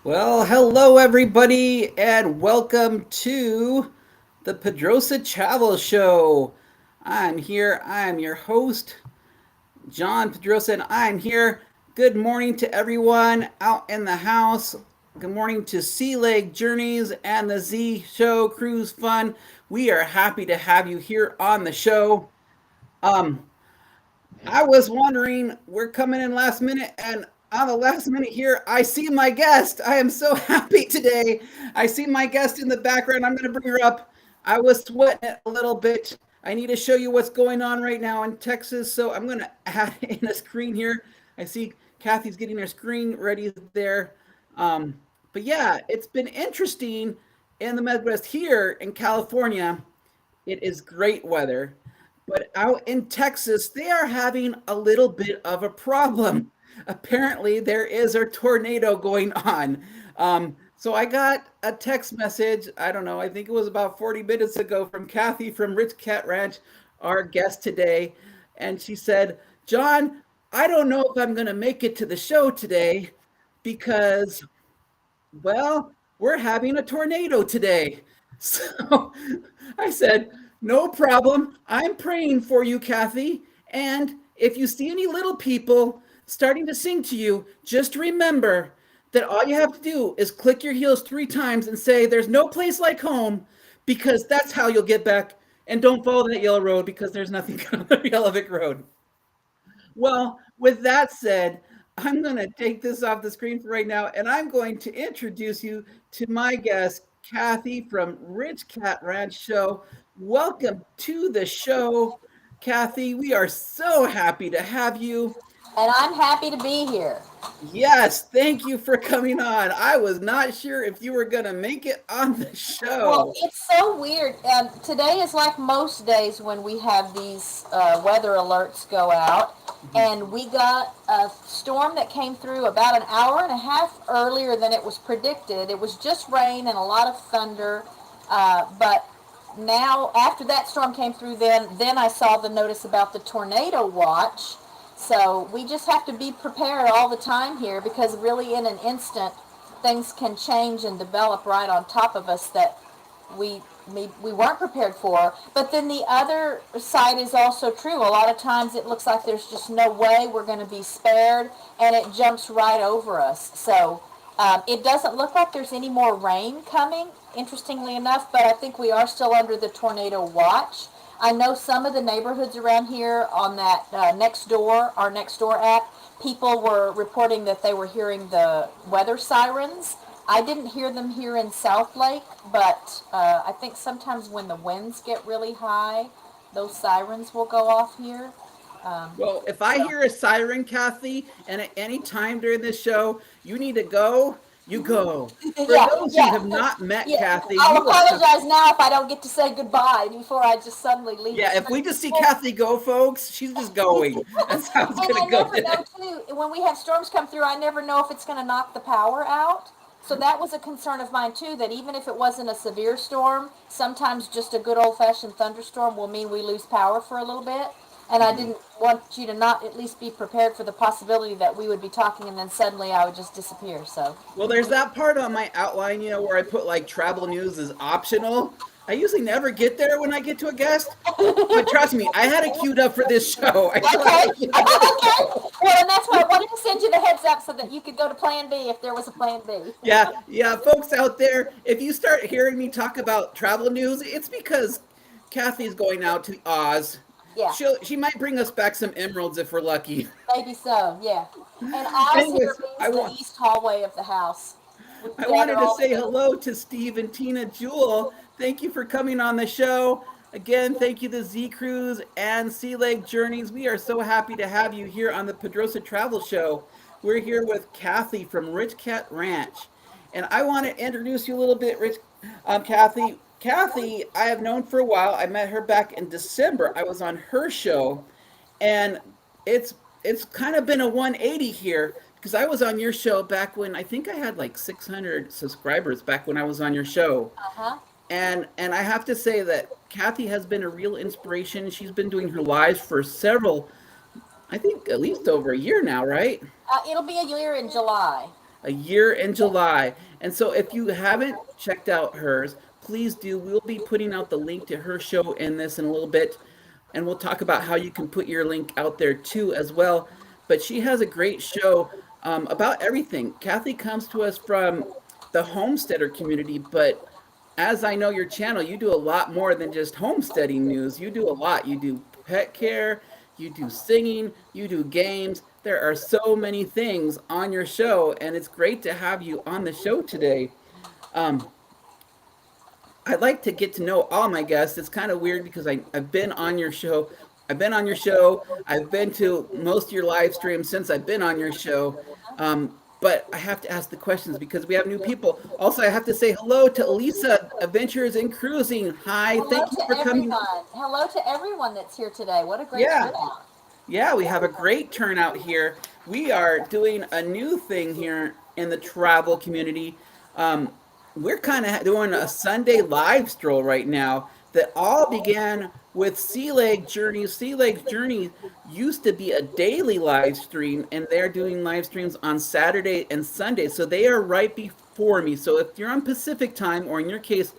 Well, hello everybody, and welcome to the PedrozaTravel Show. I'm here. I'm your host, John Pedroza, and I'm here. Good morning to everyone out in the house. Good morning to Sea Lake Journeys and the Z Show Cruise Fun. We are happy to have you here on the show. Um, I was wondering, we're coming in last minute, and on the last minute here, I see my guest. I am so happy today. I see my guest in the background. I'm going to bring her up. I was sweating it a little bit. I need to show you what's going on right now in Texas, so I'm going to add in a screen here. I see Kathy's getting her screen ready there. But yeah, it's been interesting in the Midwest here in California. It is great weather. But out in Texas, they are having a little bit of a problem. Apparently, there is a tornado going on. So I got a text message, I don't know, I think it was about 40 minutes ago from Kathy from Rich Cat Ranch, our guest today. And she said, John, I don't know if I'm going to make it to the show today because well, we're having a tornado today. So I said, no problem. I'm praying for you, Kathy. And if you see any little people starting to sing to you, just remember that all you have to do is click your heels 3 times and say, there's no place like home, because that's how you'll get back. And don't follow that yellow road because there's nothing on the Yellow Brick Road. Well, with that said, I'm going to take this off the screen for right now, and I'm going to introduce you to my guest, Kathy from Rich Cat Ranch Show. Welcome to the show, Kathy. We are so happy to have you. And I'm happy to be here. Yes, thank you for coming on. I was not sure if you were going to make it on the Well, show. it's so weird. Today is like most days when we have these weather alerts go out. And we got a storm that came through about an hour and a half earlier than it was predicted. It was just rain and a lot of thunder. But now, after that storm came through, then I saw the notice about the tornado watch. So we just have to be prepared all the time here because really in an instant things can change and develop right on top of us that we we weren't prepared for. But then the other side is also true. A lot of times it looks like there's just no way we're going to be spared, and it jumps right over us. So it doesn't look like there's any more rain coming, interestingly enough, but I think we are still under the tornado watch. I know some of the neighborhoods around here on that our next door app, people were reporting that they were hearing the weather sirens. I didn't hear them here in South Lake, but I think sometimes when the winds get really high, those sirens will go off here. Well, if I hear a siren, Kathy, and at any time during this show, you need to go, you go. For Yeah, those who yeah, have not met yeah. Kathy, I'll you will have. apologize now if I don't get to say goodbye before I just suddenly leave the Yeah, if we screen. just see Kathy go, folks, she's just going. That's how it's And going I to go never today. know too, when we have storms come through, I never know if it's going to knock the power out. So that was a concern of mine too, that even if it wasn't a severe storm, sometimes just a good old fashioned thunderstorm will mean we lose power for a little bit. And I didn't want you to not at least be prepared for the possibility that we would be talking and then suddenly I would just disappear. So, Well, there's that part on my outline, where I put like travel news is optional. I usually never get there when I get to a guest, but trust me, I had it queued up for this show. I okay, tried. okay. Well, and that's why I wanted to send you the heads up so that you could go to Plan B if there was a Plan B. Yeah, yeah, folks out there, if you start hearing me talk about travel news, it's because Kathy's going out to Oz. Yeah, She might bring us back some emeralds if we're lucky. maybe so. Yeah. And Oz here Anyways, means the east hallway of the house. We I gather wanted to all say together. hello to Steve and Tina Jewell. Thank you for coming on the show. Again, thank you to Z Cruise and Sea Lake Journeys. We are so happy to have you here on the Pedroza Travel Show. We're here with Kathy from Rich Cat Ranch. And I want to introduce you a little bit, Kathy. Kathy, I have known for a while. I met her back in December. I was on her show, and it's it's kind of been a 180 here because I was on your show back when I think I had like 600 subscribers back when I was on your show. Uh huh. And I have to say that Kathy has been a real inspiration. She's been doing her lives for several, I think at least over a year now, right? It'll be a year in July. a year in July. And so if you haven't checked out hers, please do. We'll be putting out the link to her show in this in a little bit. And we'll talk about how you can put your link out there too as well. But she has a great show about everything. Kathy comes to us from the homesteader community, but as I know your channel, you do a lot more than just homesteading news. You do a lot. You do pet care, you do singing, you do games. There are so many things on your show, and it's great to have you on the show today. Um, I'd like to get to know all my guests. It's kind of weird because I've been on your show. I've been on your show. I've been to most of your live streams since I've been on your show. But I have to ask the questions because we have new people. Also, I have to say hello to Elisa, Adventures in Cruising. Hi, Hello thank you to for coming. everyone. Hello to everyone that's here today. What a great Yeah, turnout. yeah, we have a great turnout here. We are doing a new thing here in the travel community. Um, we're kind of doing a Sunday live stroll right now that all began with Sea Leg Journeys. Sea Leg Journeys used to be a daily live stream, and they're doing live streams on Saturday and Sunday. So they are right before me. So if you're on Pacific time, or in your case,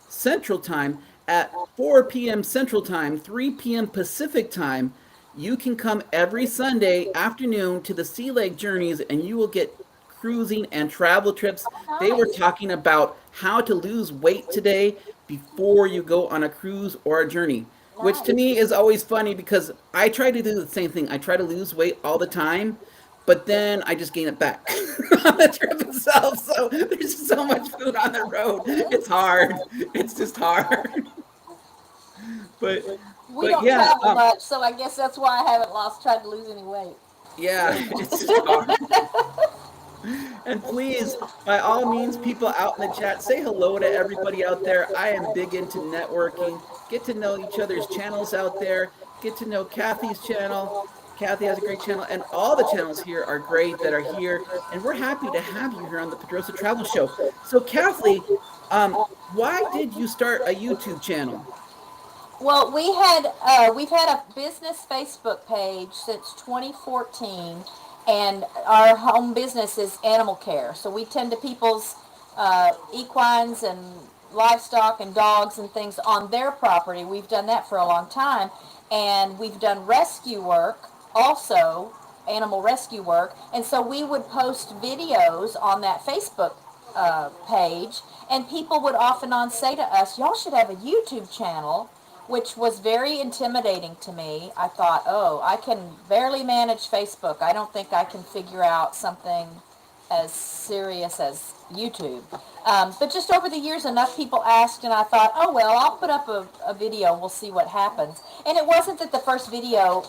Central Time, at 4 p.m. Central Time, 3 p.m. Pacific Time, you can come every Sunday afternoon to the Sea Lake Journeys and you will get cruising and travel trips. They were Nice. talking about how to lose weight today before you go on a cruise or a journey, which to Nice. me is always funny because I try to do the same thing. I try to lose weight all the time, but then I just gain it back on the trip itself. So there's so much food on the road. It's hard. It's just hard. But We but don't yeah, travel much, so I guess that's why I haven't tried to lose any weight. yeah, it's just hard. And please, by all means, people out in the chat, say hello to everybody out there. I am big into networking. Get to know each other's channels out there. Get to know Kathy's channel. Kathy has a great channel, and all the channels here are great that are here. And we're happy to have you here on the Pedroza Travel Show. So, Kathy, why did you start a YouTube channel? Well, we've had a business Facebook page since 2014, and our home business is animal care. So we tend to people's equines and livestock and dogs and things on their property. We've done that for a long time, and we've done rescue work also, animal rescue work. And so we would post videos on that Facebook page, and people would off and on say to us, "Y'all should have a YouTube channel," which was very intimidating to me. I thought, oh, I can barely manage Facebook. I don't think I can figure out something as serious as YouTube. But just over the years, enough people asked, and I thought, oh, well, I'll put up a video and we'll see what happens. And it wasn't that the first video,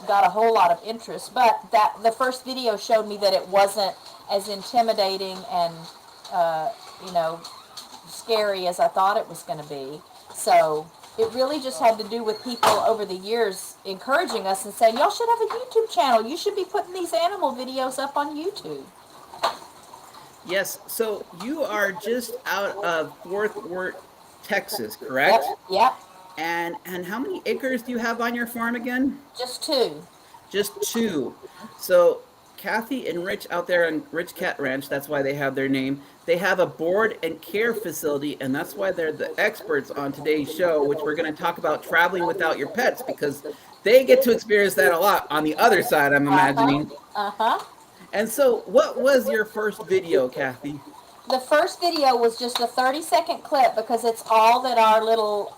got a whole lot of interest, but that the first video showed me that it wasn't as intimidating and, you know, scary as I thought it was going to be. So it really just had to do with people over the years encouraging us and saying, y'all should have a YouTube channel. You should be putting these animal videos up on YouTube. Yes, so you are just out of Fort Worth, Texas, correct? Yep, And how many acres do you have on your farm again? just two. Just two. So Kathy and Rich out there on Rich Cat Ranch, that's why they have their name. They have a board and care facility, and that's why they're the experts on today's show, which we're going to talk about traveling without your pets because they get to experience that a lot on the other side, I'm Uh-huh, imagining. uh-huh. And so, what was your first video, Kathy? The first video was just a 30-second clip because it's all that our little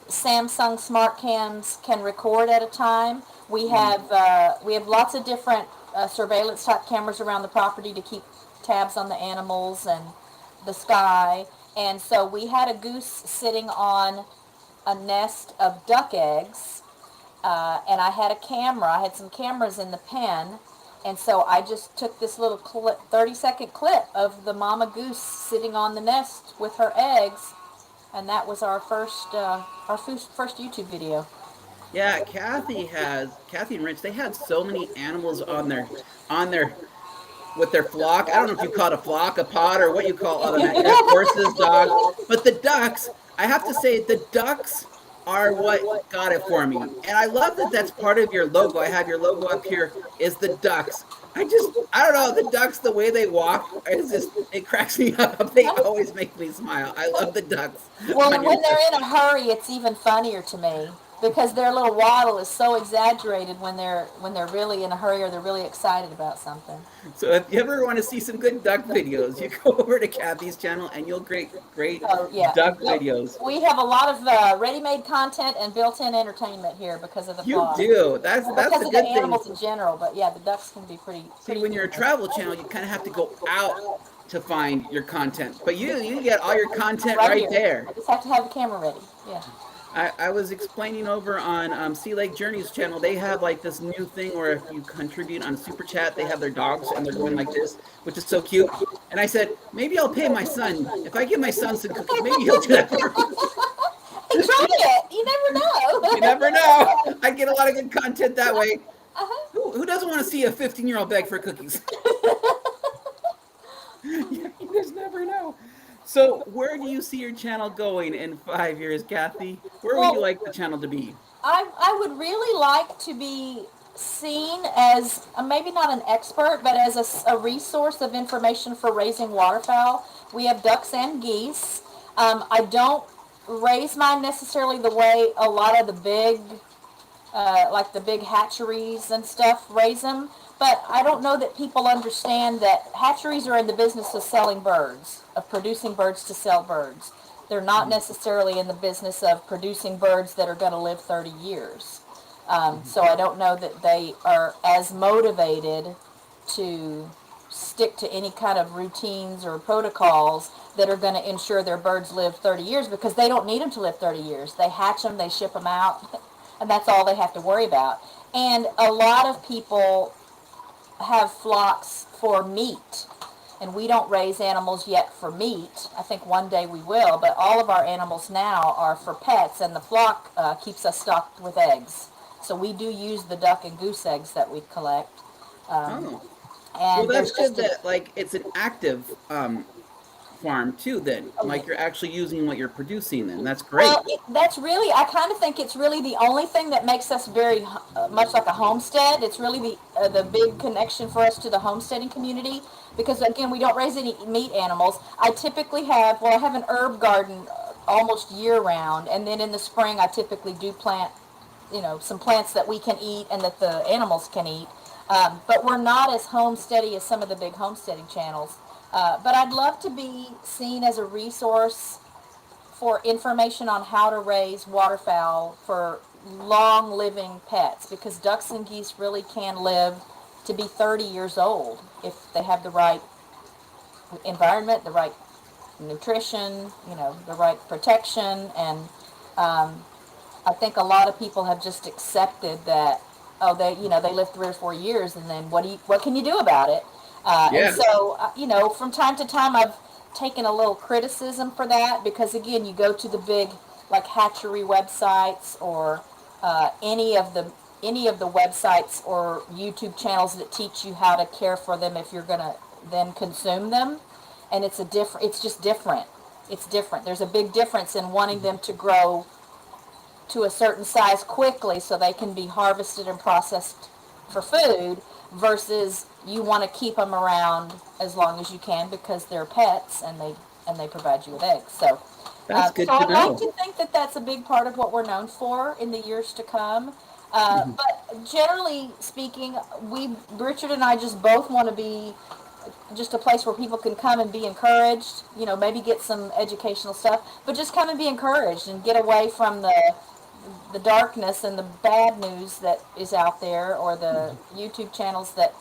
Samsung smart cams can record at a time. We have lots of different surveillance type cameras around the property to keep tabs on the animals and the sky. And so we had a goose sitting on a nest of duck eggs, and I had a camera. I had some cameras in the pen. And so I just took this little 30-second clip of the mama goose sitting on the nest with her eggs, and that was our first YouTube video. Yeah, Kathy and Rich. They had so many animals on their with their flock. I don't know if you call it a flock, a pod, or what you call other than that. You have horses, dogs, but the ducks. I have to say, the ducks are what got it for me, and I love that that's part of your logo. I have your logo up here. Is the ducks. I don't know, the ducks, the way they walk, is just, it cracks me up. They always make me smile. I love the ducks Well, on and your when show. they're in a hurry, it's even funnier to me because their little waddle is so exaggerated when they're really in a hurry or they're really excited about something. So if you ever want to see some good duck videos, you go over to Kathy's channel and you'll get great Oh yeah, duck videos. we have a lot of ready-made content and built-in entertainment here because of the You flock, do. That's because the of the good thing. animals in general. But yeah, the ducks can be See, pretty when you're a humorous. travel channel, you kind of have to go out to find your content. But you get all your content Right right here, there. I just have to have the camera ready. Yeah. I was explaining over on Sea Lake Journeys channel. They have like this new thing where if you contribute on Super Chat, they have their dogs and they're going like this, which is so cute. And I said, maybe I'll pay my son. If I give my son some cookies, maybe he'll do that for me. Hey, try it. You never You know. never know. I get a lot of good content that way. Uh-huh. Who doesn't want to see a 15-year-old beg for cookies? You just never know. So, where do you see your channel going in 5 years, Kathy? Where would you Well, like the channel to be? I would really like to be seen as maybe not an expert, but as a resource of information for raising waterfowl. We have ducks and geese. I don't raise mine necessarily the way a lot of the big like the big hatcheries and stuff raise them. But I don't know that people understand that hatcheries are in the business of selling birds, of producing birds to sell birds. They're not necessarily in the business of producing birds that are going to live 30 years. So I don't know that they are as motivated to stick to any kind of routines or protocols that are going to ensure their birds live 30 years because they don't need them to live 30 years. They hatch them, they ship them out, and that's all they have to worry about. And a lot of people have flocks for meat, and we don't raise animals yet for meat. I think one day we will, but all of our animals now are for pets, and the flock keeps us stocked with eggs. So we do use the duck and goose eggs that we collect. Um, Oh, well, and that's there's good just a that like it's an active farm too. Then, oh, yeah. like you're actually using what you're producing. Then that's great. Well, that's really, I kind of think it's really the only thing that makes us very much like a homestead. It's really the big connection for us to the homesteading community because again, we don't raise any meat animals. I typically have, well, I have an herb garden almost year round, and then in the spring, I typically do plant, some plants that we can eat and that the animals can eat. But we're not as homesteady as some of the big homesteading channels. But I'd love to be seen as a resource for information on how to raise waterfowl for long living pets because ducks and geese really can live to be 30 years old if they have the right environment, the right nutrition, the right protection. And I think a lot of people have just accepted that, oh, they live 3 or 4 years, and then what can you do about it? And Yeah, so, from time to time, I've taken a little criticism for that because, again, you go to the big like hatchery websites or any of the websites or YouTube channels that teach you how to care for them if you're gonna then consume them, and it's just different. It's different. There's a big difference in wanting them to grow to a certain size quickly so they can be harvested and processed for food versus you want to keep them around as long as you can because they're pets and they provide you with eggs. So that's so good to I'd like know. to think that that's a big part of what we're known for in the years to come. But generally speaking, Richard and I just both want to be just a place where people can come and be encouraged, maybe get some educational stuff, but just come and be encouraged and get away from the darkness and the bad news that is out there or the YouTube channels that,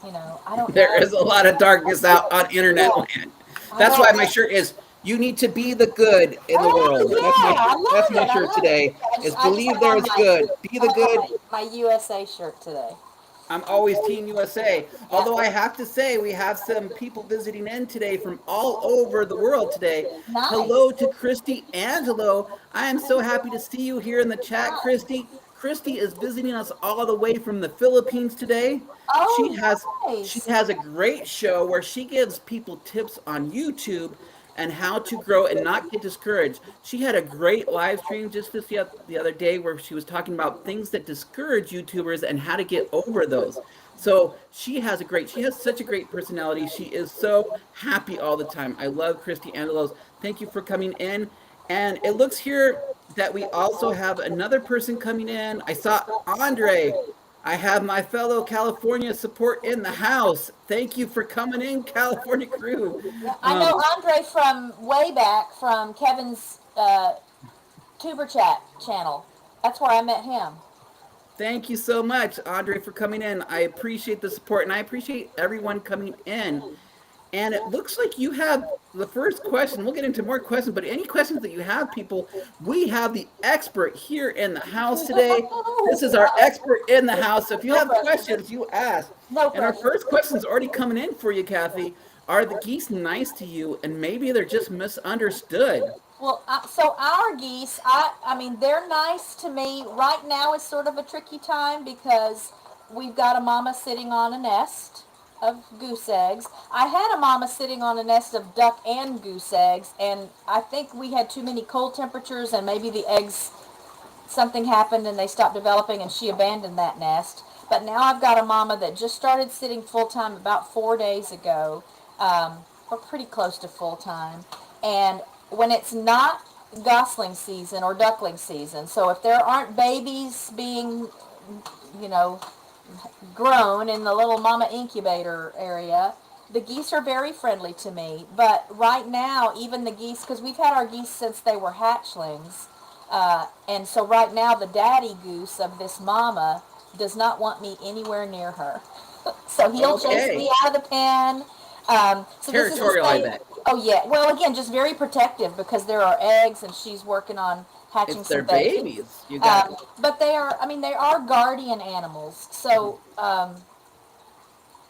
I don't There know. is a lot of darkness out on internet Yeah, land. I That's why don't my know. shirt is "You need to be the good in the Oh world." That's my yeah, I shirt. That's love my it. I shirt love it. today. Is I just believe have there on is good. Be I the have on good. my USA shirt today. I'm always Team USA. Yeah. Although I have to say, we have some people visiting in today from all over the world today. Nice. Hello to Christy Angelo. I am so happy to see you here in the chat, Christy. Christy is visiting us all the way from the Philippines today. She has Oh, she nice. has a great show where she gives people tips on YouTube and how to grow and not get discouraged. She had a great live stream just the other day where she was talking about things that discourage YouTubers and how to get over those. So she has such a great personality. She is so happy all the time. I love Christy Angelos. Thank you for coming in. And it looks here that we also have another person coming in. I saw Andre. I have my fellow California support in the house. Thank you for coming in, California crew. Yeah, I know Um, Andre from way back from Kevin's Tuber Chat channel. That's where I met him. Thank you so much, Andre, for coming in. I appreciate the support and I appreciate everyone coming in. And it looks like you have the first question. We'll get into more questions, but any questions that you have, people, we have the expert here in the house today. This is our expert in the house. So if you No have pressure. questions, you ask. No And our pressure. first question is already coming in for you, Kathy. Are the geese nice to you? And maybe they're just misunderstood. Well, so our geese, I mean, they're nice to me. Right now is sort of a tricky time because we've got a mama sitting on a nest of goose eggs. I had a mama sitting on a nest of duck and goose eggs, and I think we had too many cold temperatures, and maybe the eggs, something happened and they stopped developing, and she abandoned that nest. But now I've got a mama that just started sitting full time about 4 days ago, or pretty close to full time. And when it's not gosling season or duckling season, so if there aren't babies being, you know, grown in the little mama incubator area, the geese are very friendly to me. But right now, even the geese, because we've had our geese since they were hatchlings, and so right now the daddy goose of this mama does not want me anywhere near her. So he'll chase Okay. me out of the pen. So this is Territorial, a I state. bet. Oh yeah. Well, again, just very protective because there are eggs, and she's working on hatching It's their some babies. babies. You got But they are. I mean, they are guardian animals. So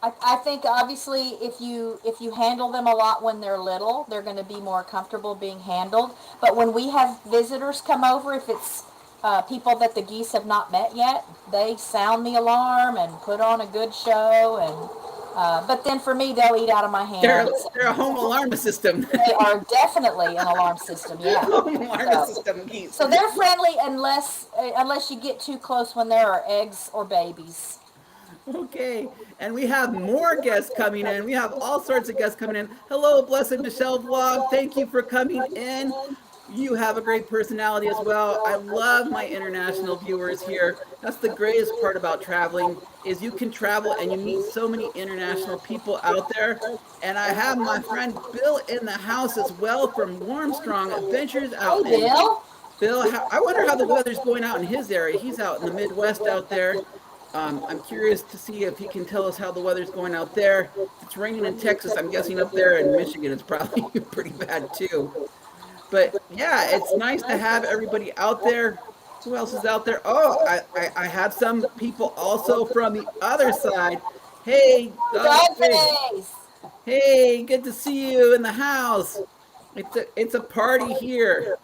I think obviously if you handle them a lot when they're little, they're going to be more comfortable being handled. But when we have visitors come over, if it's people that the geese have not met yet, they sound the alarm and put on a good show. And but then for me, they'll eat out of my they're hands. they're a home alarm system. They are definitely an alarm system. Yeah. Home alarm So, system geese. so they're friendly unless you get too close when there are eggs or babies. Okay, and we have more guests coming in. We have all sorts of guests coming in. Hello, Blessed Michelle Vlog. Thank you for coming in. You have a great personality as well. I love my international viewers here. That's the greatest part about traveling is you can travel and you meet so many international people out there. And I have my friend Bill in the house as well from Warmstrong Adventures Hey, out in Bill. Bill. I wonder how the weather's going out in his area. He's out in the Midwest out there. I'm curious to see if he can tell us how the weather's going out there. If it's raining in Texas, I'm guessing up there in Michigan it's probably pretty bad too. But yeah, it's nice to have everybody out there. Who else is out there? Oh, I have some people also from the other side. Hey, Dog hey, face. hey, good to see you in the house. It's a party here.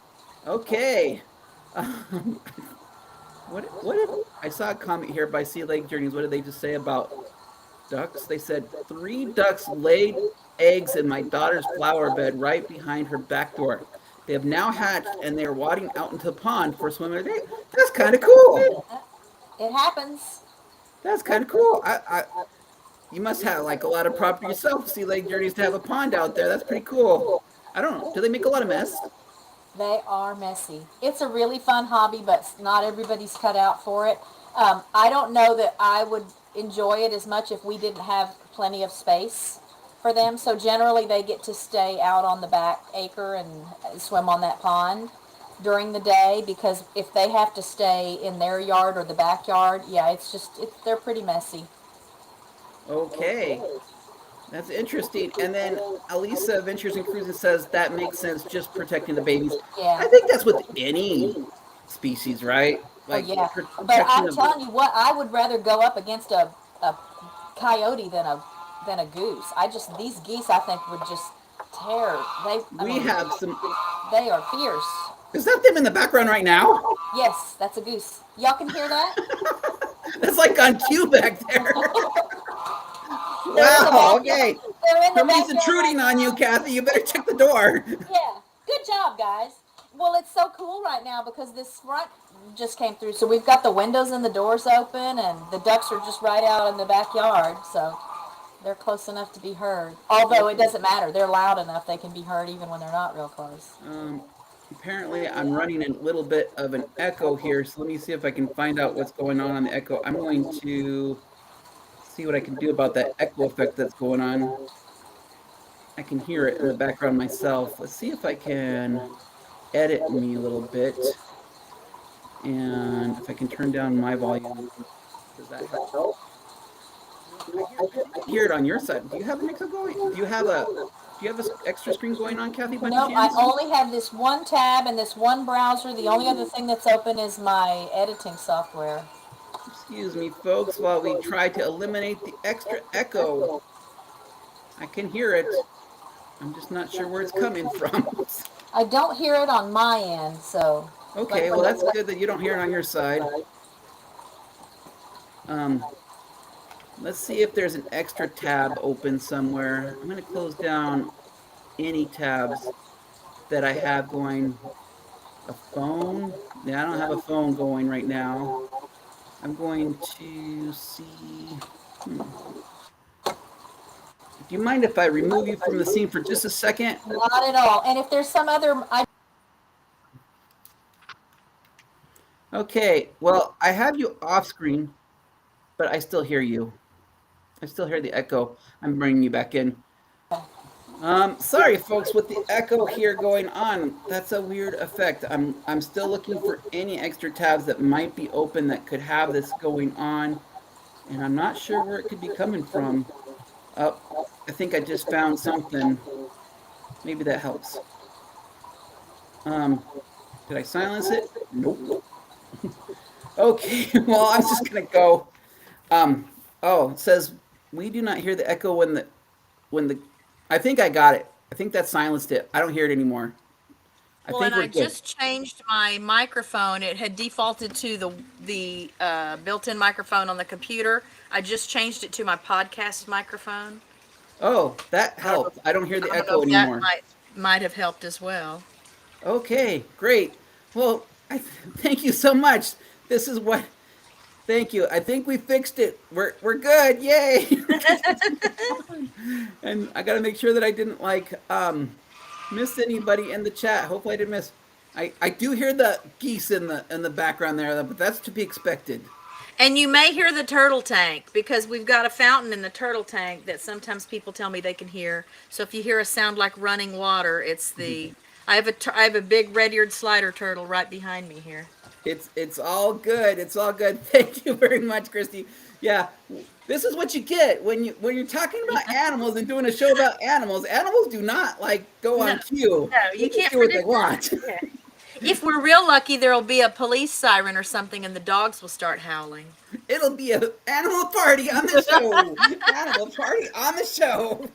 Okay. Um, what did I saw a comment here by Sea Lake Journeys? What did they just say about ducks? They said 3 ducks laid eggs in my daughter's flower bed right behind her back door. They have now hatched and they are wading out into the pond for a swim every day. That's kind of cool. It happens. That's kind of cool. You must have like a lot of property yourself, Sea Lake Journeys, to have a pond out there. That's pretty cool. I don't know. Do they make a lot of mess? They are messy. It's a really fun hobby, but not everybody's cut out for it. I don't know that I would enjoy it as much if we didn't have plenty of space for them. So generally, they get to stay out on the back acre and swim on that pond during the day because if they have to stay in their yard or the backyard, yeah, they're pretty messy. Okay. That's interesting. And then Alisa Ventures and Cruising says that makes sense, just protecting the babies. Yeah. I think that's with any species, right? Oh Like yeah. But protection I'm of. telling you what, I would rather go up against a coyote than a goose. These geese I think would just tear. We have some. They are fierce. Is that them in the background right now? Yes, that's a goose. Y'all can hear that? That's like on cue back there. They're in the Wow. backyard. Okay. They're in the Somebody's backyard right intruding on you, now. Kathy. You better check the door. Yeah. Good job, guys. Well, it's so cool right now because this front just came through. So we've got the windows and the doors open, and the ducks are just right out in the backyard. So they're close enough to be heard. Although it doesn't matter. They're loud enough they can be heard even when they're not real close. Um, Apparently, I'm running a little bit of an echo here, so let me see if I can find out what's going on the echo. I'm going to see what I can do about that echo effect that's going on. I can hear it in the background myself. Let's see if I can edit me a little bit, and if I can turn down my volume. Does that help? No, I think I hear it on your side. Do you have an echo going? Do you have a extra screen going on, Kathy, by any Nope, I chance? only have this one tab and this one browser. The only other thing that's open is my editing software. Excuse me, folks, while we try to eliminate the extra echo. I can hear it. I'm just not sure where it's coming from. I don't hear it on my end, so Okay, well, that's good that you don't hear it on your side. Um, let's see if there's an extra tab open somewhere. I'm going to close down any tabs that I have going. A phone? Yeah, I don't have a phone going right now. I'm going to see. Hmm. Do you mind if I remove you from the scene for just a second? not at all. And if there's some other, Okay, well, I have you off screen, but I still hear you. I still hear the echo. I'm bringing you back in. Sorry, folks, with the echo here going on, that's a weird effect. I'm still looking for any extra tabs that might be open that could have this going on, and I'm not sure where it could be coming from. Oh, I think I just found something. Maybe that helps. Um, did I silence it? Nope. Okay, well, I'm just gonna go. Um, oh, it says we do not hear the echo when the. I think I got it. I think that silenced it. I don't hear it anymore. I well, think and we're I good. just changed my microphone. It had defaulted to the built-in microphone on the computer. I just changed it to my podcast microphone. Oh, that I don't know. helped. I don't hear the I don't know echo if that anymore. might have helped as well. Okay, great. Well, thank you so much. This is what. Thank you. I think we fixed it. We're good. Yay! And I got to make sure that I didn't miss anybody in the chat. Hopefully I didn't miss. I do hear the geese in the background there, but that's to be expected. And you may hear the turtle tank because we've got a fountain in the turtle tank that sometimes people tell me they can hear. So if you hear a sound like running water, it's the I have a big red-eared slider turtle right behind me here. It's all good. It's all good. Thank you very much, Christy. Yeah, this is what you get when you're talking about animals and doing a show about animals. Animals do not go No, on cue. no, They you just can't do what they predict want. that. Yeah. If we're real lucky, there'll be a police siren or something, and the dogs will start howling. It'll be an animal party on the show. Animal party on the show.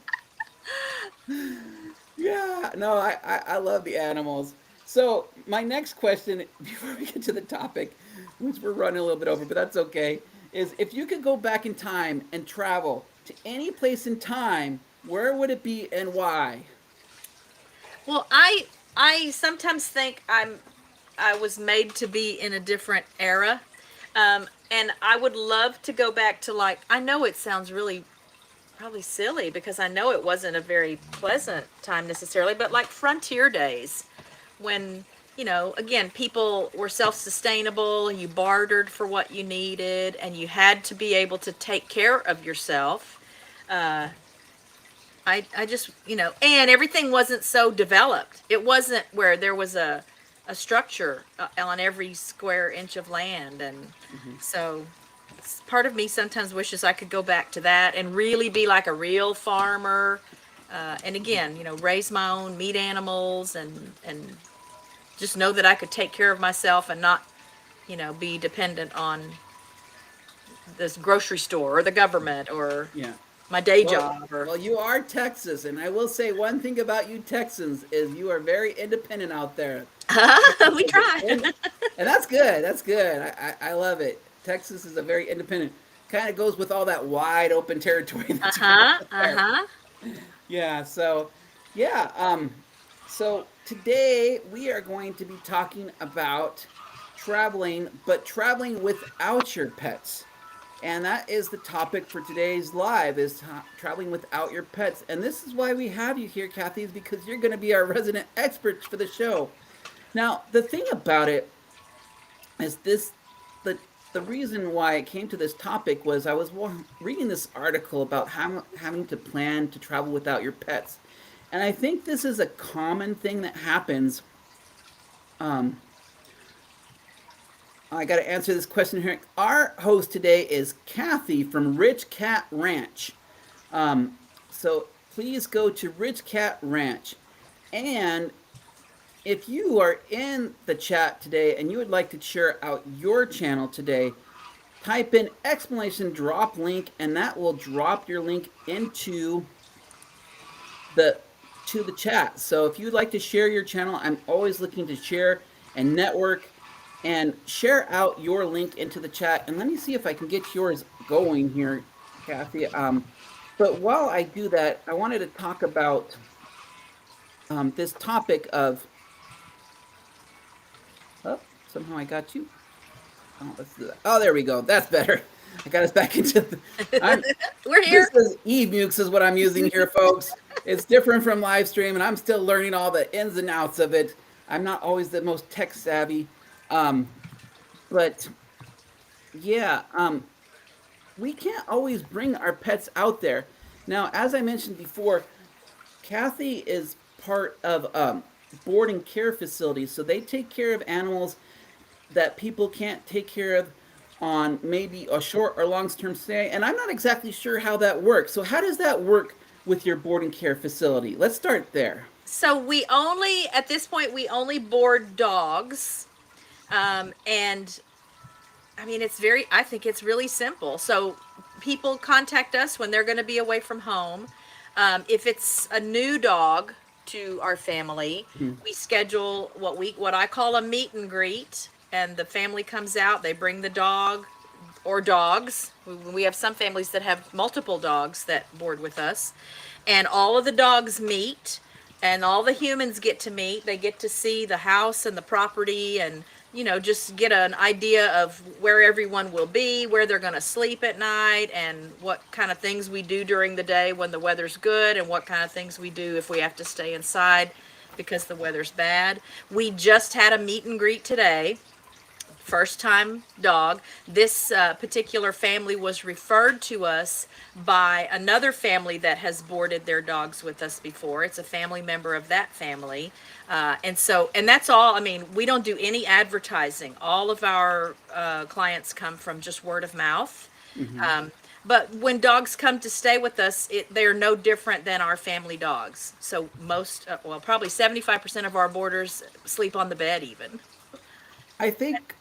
Yeah, no, I love the animals. So my next question, before we get to the topic, which we're running a little bit over, but that's okay, is if you could go back in time and travel to any place in time, where would it be and why? Well, I sometimes think I was made to be in a different era, and I would love to go back to like I know it sounds really probably silly because I know it wasn't a very pleasant time necessarily, but like frontier days when, again, people were self-sustainable, you bartered for what you needed, and you had to be able to take care of yourself. Uh, I just, and everything wasn't so developed. It wasn't where there was a structure on every square inch of land. And Mhm. so part of me sometimes wishes I could go back to that and really be like a real farmer. And again, raise my own meat animals and just know that I could take care of myself and not, be dependent on this grocery store or the government or Yeah. my day Well, job or well, you are Texas, and I will say one thing about you Texans is you are very independent out there. Texas we is an try. and that's good. That's good. I love it. Texas is a very independent. Kind of goes with all that wide open territory that you have Uh-huh. there. Uh-huh. Yeah. So, yeah. So today we are going to be talking about traveling, but traveling without your pets. And that is the topic for today's live is traveling without your pets. And this is why we have you here, Kathy, is because you're going to be our resident experts for the show. Now, the thing about it is the the reason why I came to this topic was I was reading this article about how having to plan to travel without your pets, and I think this is a common thing that happens. Um, I got to answer this question here. Our host today is Kathy from Rich Cat Ranch. So please go to Rich Cat Ranch, and if you are in the chat today and you would like to share out your channel today, type in exclamation drop link and that will drop your link into the to the chat. So if you'd like to share your channel, I'm always looking to share and network and share out your link into the chat. And let me see if I can get yours going here, Kathy. But while I do that, I wanted to talk about this topic of. Oh, somehow I got you. Oh, let's do that. Oh, there we go. That's better. I got us back into. We're This here. is eMux is what I'm using here, folks. It's different from live stream, and I'm still learning all the ins and outs of it. I'm not always the most tech savvy, um, but yeah, we can't always bring our pets out there. Now, as I mentioned before, Kathy is part of boarding care facilities, so they take care of animals that people can't take care of on maybe a short or long term stay. And I'm not exactly sure how that works. So, how does that work with your boarding care facility? Let's start there. So at this point, we only board dogs. And I mean, I think it's really simple. So people contact us when they're going to be away from home. If it's a new dog to our family, Hmm. we schedule what I call a meet and greet. And the family comes out, they bring the dog or dogs. We have some families that have multiple dogs that board with us. And all of the dogs meet and all the humans get to meet. They get to see the house and the property and just get an idea of where everyone will be, where they're going to sleep at night, and what kind of things we do during the day when the weather's good, and what kind of things we do if we have to stay inside because the weather's bad. We just had a meet and greet today, first time dog. This particular family was referred to us by another family that has boarded their dogs with us before. It's a family member of that family. And that's all. I mean, we don't do any advertising. All of our clients come from just word of mouth. Mm-hmm. But when dogs come to stay with us, they're no different than our family dogs. So probably 75% of our boarders sleep on the bed even. I think,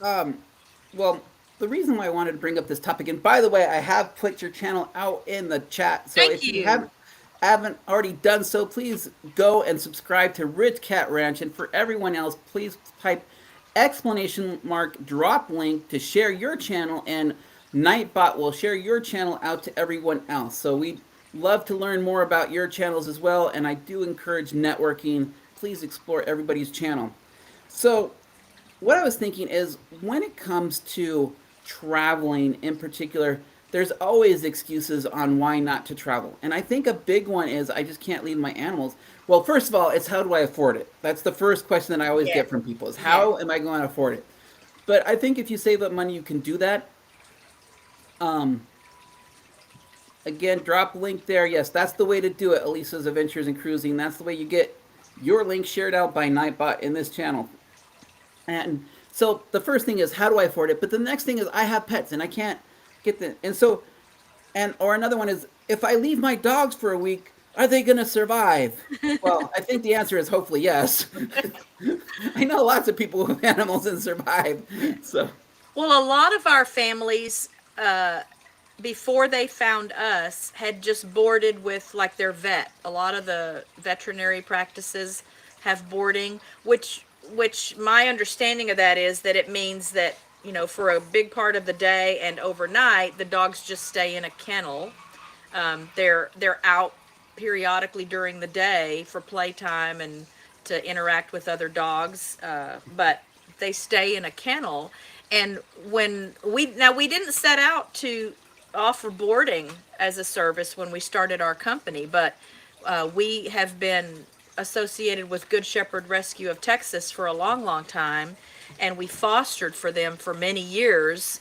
well, the reason why I wanted to bring up this topic, and by the way, I have put your channel out in the chat. So Thank if you you. haven't already done so, please go and subscribe to Rich Cat Ranch. And for everyone else, please type explanation mark drop link to share your channel, and Nightbot will share your channel out to everyone else. So we love to learn more about your channels as well, and I do encourage networking. Please explore everybody's channel. So what I was thinking is when it comes to traveling in particular, there's always excuses on why not to travel. And I think a big one is I just can't leave my animals. Well, first of all, it's how do I afford it? That's the first question that I always Yeah. get from people is Yeah. how am I going to afford it? But I think if you save up money, you can do that. Um, Again, drop link there. Yes, that's the way to do it. Elisa's Adventures and Cruising. That's the way you get your link shared out by Nightbot in this channel. And so the first thing is how do I afford it? But the next thing is I have pets and I can't get the and so and or another one is if I leave my dogs for a week, are they going to survive? Well, I think the answer is hopefully yes. I know lots of people with animals and survive. So, Well, a lot of our families, before they found us, had just boarded with like their vet. A lot of the veterinary practices have boarding, which my understanding of that is that it means that for a big part of the day and overnight, the dogs just stay in a kennel. They're out periodically during the day for playtime and to interact with other dogs, but they stay in a kennel. And when we didn't set out to offer boarding as a service when we started our company, but we have been associated with Good Shepherd Rescue of Texas for a long, long time, and we fostered for them for many years.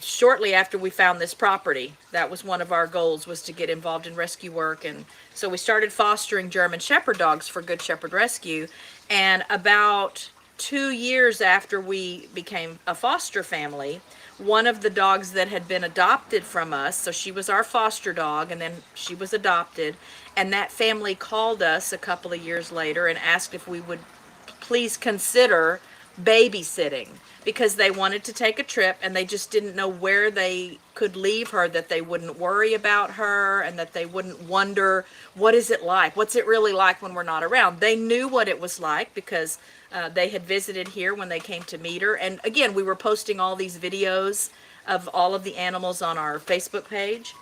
Shortly after we found this property, that was one of our goals, was to get involved in rescue work, and so we started fostering German Shepherd dogs for Good Shepherd Rescue. And about 2 years after we became a foster family, one of the dogs that had been adopted from us, so she was our foster dog and then she was adopted, and that family called us a couple of years later and asked if we would please consider babysitting, because they wanted to take a trip and they just didn't know where they could leave her, that they wouldn't worry about her and that they wouldn't wonder, what is it like? What's it really like when we're not around? They knew what it was like because they had visited here when they came to meet her. And again, we were posting all these videos of all of the animals on our Facebook page.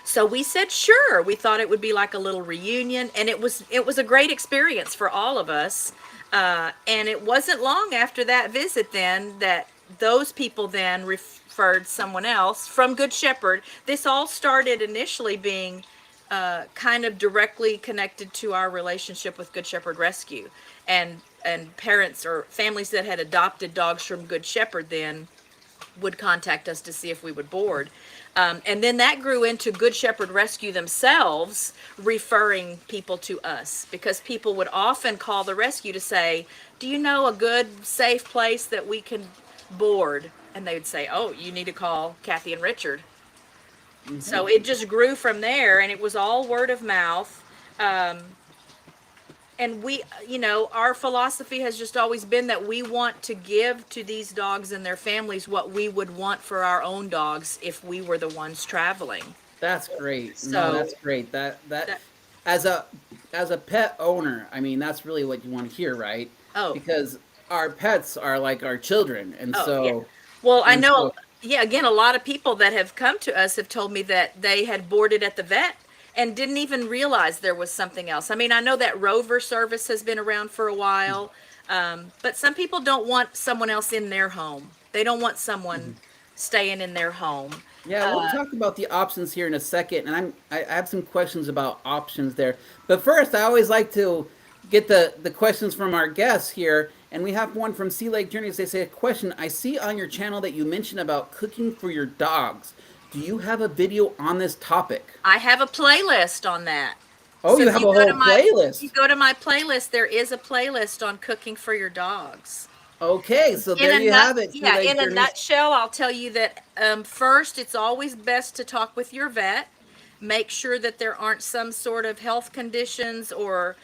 So we said, sure. We thought it would be like a little reunion, and it was a great experience for all of us. And it wasn't long after that visit then that those people then referred someone else from Good Shepherd. This all started initially being kind of directly connected to our relationship with Good Shepherd Rescue, and parents or families that had adopted dogs from Good Shepherd then would contact us to see if we would board. And then that grew into Good Shepherd Rescue themselves referring people to us, because people would often call the rescue to say, do you know a good, safe place that we can board? And they would say, oh, you need to call Kathy and Richard. Mm-hmm. So it just grew from there, and it was all word of mouth. And we, our philosophy has just always been that we want to give to these dogs and their families what we would want for our own dogs if we were the ones traveling. That's great. So, no, that's great. That as a pet owner, I mean, that's really what you want to hear, right? Oh. Because our pets are like our children, and so. Yeah. Well, I know. Yeah. Again, a lot of people that have come to us have told me that they had boarded at the vet and didn't even realize there was something else. I mean, I know that Rover service has been around for a while, but some people don't want someone else in their home. They don't want someone staying in their home. Yeah, we'll talk about the options here in a second, and I have some questions about options there. But first, I always like to get the questions from our guests here, and we have one from Sea Lake Journeys. They say, a question, I see on your channel that you mentioned about cooking for your dogs. Do you have a video on this topic? I have a playlist on that. Oh, so you have a whole playlist. If you go to my playlist, there is a playlist on cooking for your dogs. Okay, so there you have it. Yeah, in a nutshell, I'll tell you that first, it's always best to talk with your vet. Make sure that there aren't some sort of health conditions or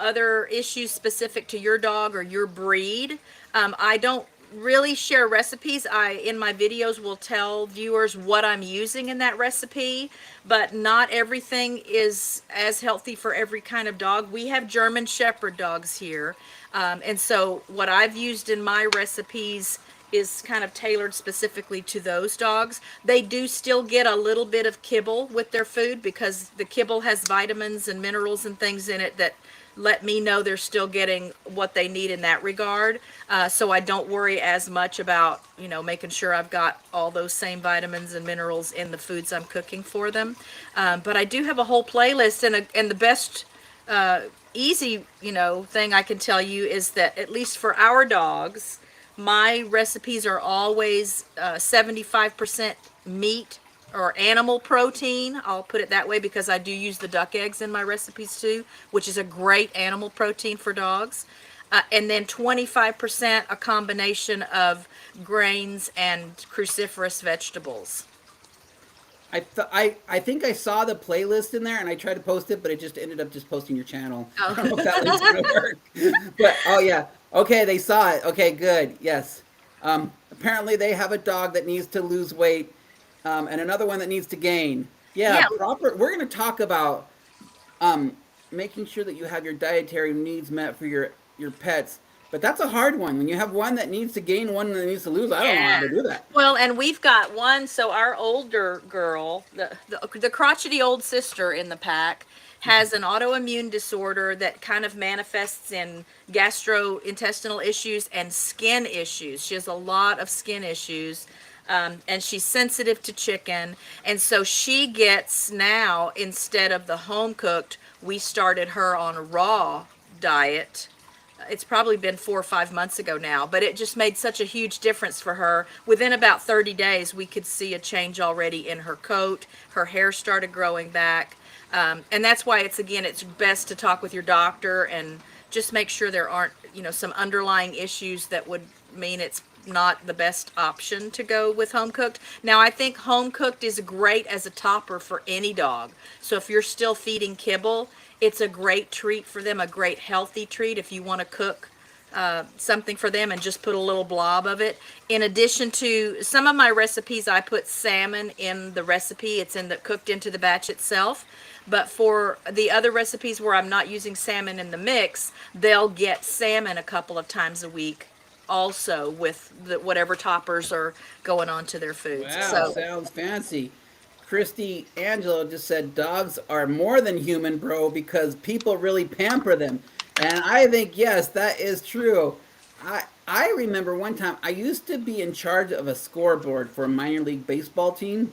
other issues specific to your dog or your breed. I don't really share recipes. In my videos will tell viewers what I'm using in that recipe, but not everything is as healthy for every kind of dog. We have German Shepherd dogs here, and so what I've used in my recipes is kind of tailored specifically to those dogs. They do still get a little bit of kibble with their food because the kibble has vitamins and minerals and things in it that let me know they're still getting what they need in that regard. So I don't worry as much about, making sure I've got all those same vitamins and minerals in the foods I'm cooking for them. But I do have a whole playlist, and the best easy, thing I can tell you is that at least for our dogs, my recipes are always 75% meat or animal protein. I'll put it that way because I do use the duck eggs in my recipes too, which is a great animal protein for dogs. And then 25% a combination of grains and cruciferous vegetables. I think I saw the playlist in there, and I tried to post it, but it just ended up just posting your channel. Oh. I don't know if that was going to work. But, oh, yeah. Okay, they saw it. Okay, good. Yes. Apparently, they have a dog that needs to lose weight, and another one that needs to gain. Yeah. We're going to talk about making sure that you have your dietary needs met for your pets. But that's a hard one. When you have one that needs to gain, one that needs to lose, I don't know how to do that. Well, and we've got one, so our older girl, the crotchety old sister in the pack, has an autoimmune disorder that kind of manifests in gastrointestinal issues and skin issues. She has a lot of skin issues. And she's sensitive to chicken. And so she gets now, instead of the home cooked, we started her on a raw diet. It's probably been 4 or 5 months ago now, but it just made such a huge difference for her. Within about 30 days, we could see a change already in her coat. Her hair started growing back. And that's why it's best to talk with your doctor and just make sure there aren't, some underlying issues that would mean it's not the best option to go with home cooked. Now, I think home cooked is great as a topper for any dog. So if you're still feeding kibble, it's a great treat for them, a great healthy treat if you want to cook something for them and just put a little blob of it. In addition to some of my recipes, I put salmon in the recipe. It's cooked into the batch itself. But for the other recipes where I'm not using salmon in the mix, they'll get salmon a couple of times a week also with whatever toppers are going on to their foods. Wow, So sounds fancy. Christy Angelo just said dogs are more than human, bro, because people really pamper them. And I think, yes, that is true. I remember one time I used to be in charge of a scoreboard for a minor league baseball team.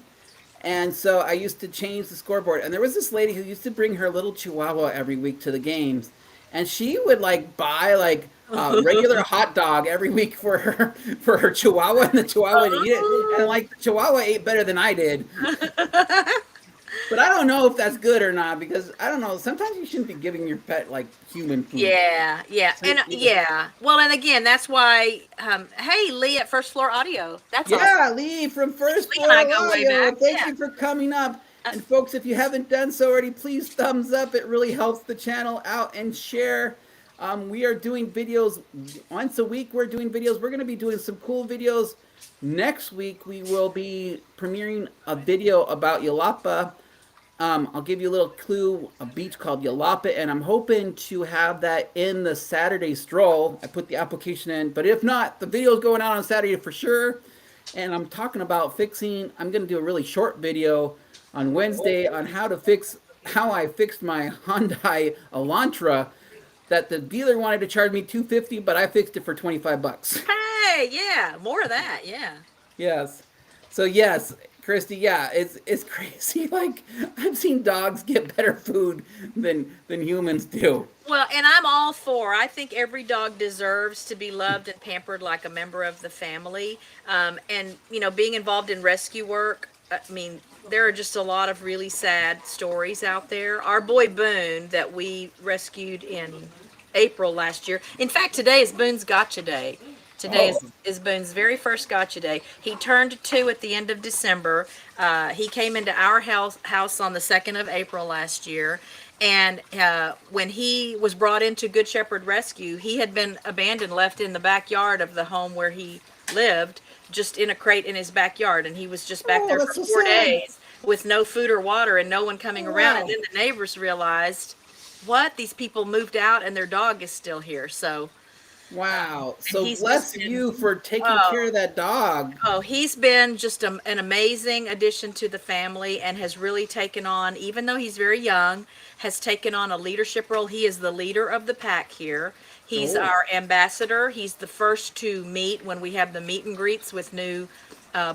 And so I used to change the scoreboard. And there was this lady who used to bring her little chihuahua every week to the games. And she would like buy like a regular hot dog every week for her chihuahua, and the chihuahua would eat it. And like the chihuahua ate better than I did. But I don't know if that's good or not, because I don't know. Sometimes you shouldn't be giving your pet like human food. yeah, So, and yeah. Well, and again, that's why. Hey, Lee at First Floor Audio. That's awesome. yeah, Lee from First Lee Floor and I go way Audio. back, Thank yeah. you for coming up. And folks, if you haven't done so already, please thumbs up. It really helps the channel out, and share. We are doing videos once a week. We're doing videos. We're going to be doing some cool videos. Next week, we will be premiering a video about Yalapa. I'll give you a little clue, a beach called Yalapa, and I'm hoping to have that in the Saturday stroll. I put the application in, but if not, the video is going out on Saturday for sure. And I'm talking about I'm going to do a really short video on Wednesday on how I fixed my Hyundai Elantra that the dealer wanted to charge me $250, but I fixed it for $25. Hey, yeah, more of that. Yeah. Yes. So yes, Christy, yeah, it's crazy. Like I've seen dogs get better food than humans do. Well, and I'm all for. I think every dog deserves to be loved and pampered like a member of the family. And being involved in rescue work, I mean, there are just a lot of really sad stories out there. Our boy Boone that we rescued in April last year. In fact, today is Boone's Gotcha Day. Today is Boone's very first Gotcha Day. He turned 2 at the end of December. He came into our house on the 2nd of April last year. And when he was brought into Good Shepherd Rescue, he had been abandoned, left in the backyard of the home where he lived, just in a crate in his backyard. And he was just back there for that's so 4 sad. days with no food or water and no one coming around. And then the neighbors realized, what? These people moved out and their dog is still here. So Wow. So he's bless just been- you for taking care of that dog. Oh, he's been just an amazing addition to the family and has really taken on, even though he's very young, has taken on a leadership role. He is the leader of the pack here. He's our ambassador. He's the first to meet when we have the meet and greets with new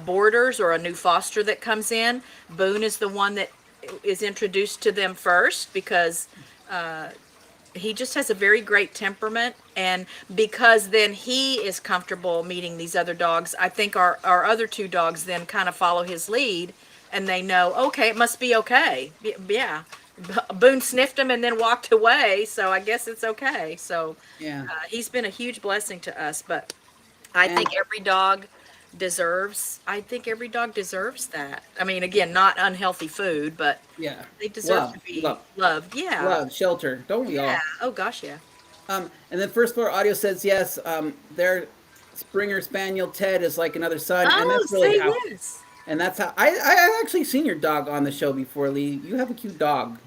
boarders or a new foster that comes in. Boone is the one that is introduced to them first because he just has a very great temperament, and because then he is comfortable meeting these other dogs, I think our other 2 dogs then kind of follow his lead, and they know, okay, it must be okay. Yeah. Boone sniffed him and then walked away, so I guess it's okay. So Yeah. He's been a huge blessing to us, but I think every dog deserves that. I mean, again, not unhealthy food, but Yeah. they deserve Love, to be love. loved. Yeah. Love, shelter, don't we all? Yeah. Oh gosh, yeah. And then First Floor Audio says yes. Their Springer Spaniel Ted is like another son, and that's really say how. yes. And that's how I actually seen your dog on the show before, Lee. You have a cute dog.